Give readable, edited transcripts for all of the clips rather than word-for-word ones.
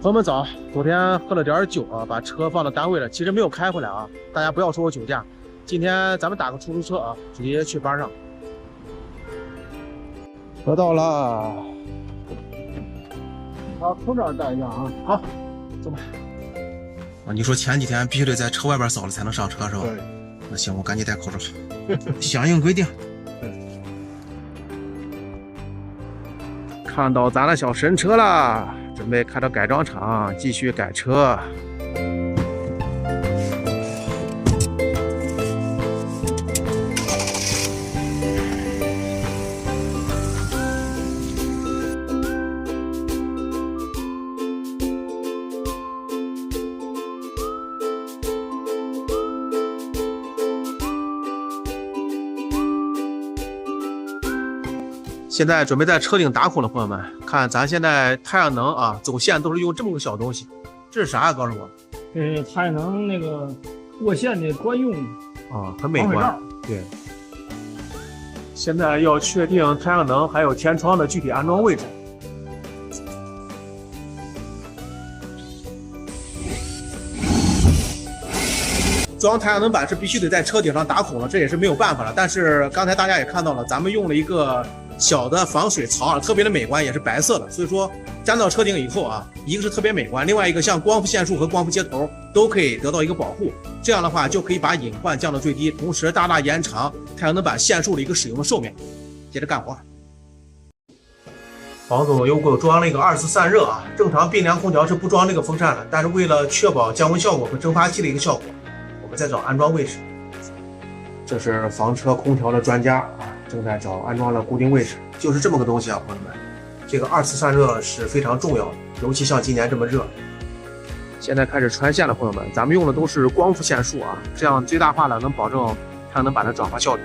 朋友们早，昨天喝了点酒啊，把车放到单位了，其实没有开回来啊。大家不要说我酒驾。今天咱们打个出租车啊，直接去班上。车到了，把口罩戴上啊。好，走吧。啊，你说前几天必须得在车外边扫了才能上车是吧？对。那行，我赶紧戴口罩，响应规定。看到咱的小神车了。准备开到改装厂继续改车。现在准备在车顶打孔了，朋友们，看咱现在太阳能啊，走线都是用这么个小东西，这是啥呀？告诉我。太阳能那个过线的专用啊，很美观。对。现在要确定太阳能还有天窗的具体安装位置。装太阳能板是必须得在车顶上打孔了，这也是没有办法了。但是刚才大家也看到了，咱们用了一个小的防水槽啊，特别的美观，也是白色的，所以说粘到车顶以后啊，一个是特别美观，另外一个像光伏线束和光伏接头都可以得到一个保护，这样的话就可以把隐患降到最低，同时大大延长太阳能板线束的一个使用的寿命。接着干活。房总又给我装了一个2次散热啊，正常并联空调是不装这个风扇的，但是为了确保降温效果和蒸发器的一个效果，我们在找安装位置。这是房车空调的专家啊，正在找安装的固定位置，就是这么个东西啊，朋友们。这个2次散热是非常重要的，尤其像今年这么热。现在开始穿线了，朋友们，咱们用的都是光伏线束啊，这样最大化的能保证太阳能板的转化效率。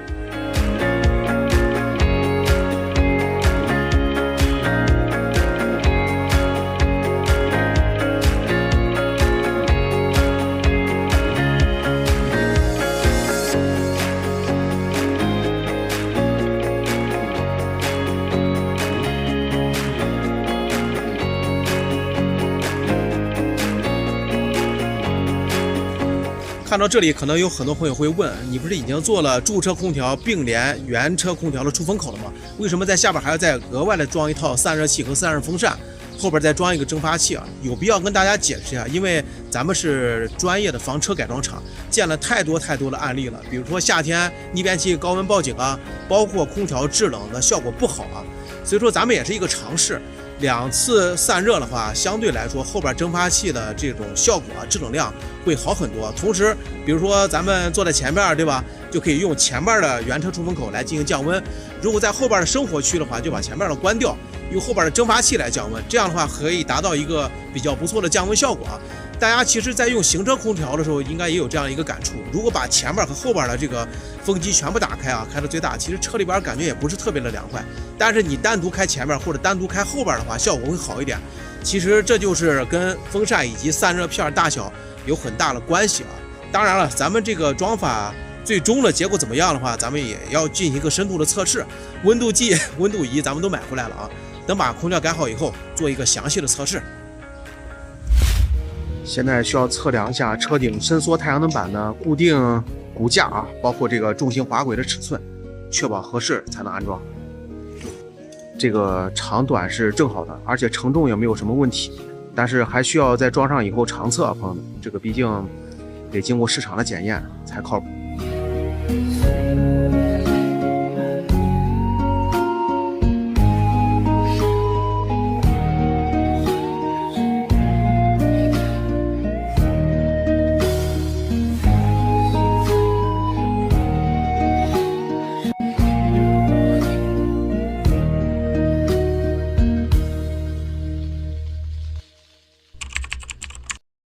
看到这里，可能有很多朋友会问，你不是已经做了驻车空调并联原车空调的出风口了吗？为什么在下边还要再额外的装一套散热器和散热风扇，后边再装一个蒸发器啊？有必要跟大家解释一下，因为咱们是专业的房车改装厂，见了太多的案例了，比如说夏天逆变器高温报警啊，包括空调制冷的效果不好啊，所以说咱们也是一个尝试。2次散热的话，相对来说后边蒸发器的这种效果啊，制冷量会好很多。同时，比如说咱们坐在前面，对吧？就可以用前面的原车出风口来进行降温。如果在后边的生活区的话，就把前面的关掉，用后边的蒸发器来降温。这样的话可以达到一个比较不错的降温效果啊。大家其实在用行车空调的时候，应该也有这样一个感触。如果把前面和后边的这个风机全部打开啊，开到最大，其实车里边感觉也不是特别的凉快。但是你单独开前面或者单独开后边的话，效果会好一点。其实这就是跟风扇以及散热片大小有很大的关系啊。当然了，咱们这个装法最终的结果怎么样的话，咱们也要进行一个深度的测试，温度计、温度仪咱们都买回来了啊。等把空调改好以后，做一个详细的测试。现在需要测量一下车顶伸缩太阳能板的固定骨架啊，包括这个重型滑轨的尺寸，确保合适才能安装。这个长短是正好的，而且承重也没有什么问题，但是还需要在装上以后长测啊，朋友们，这个毕竟得经过市场的检验才靠谱。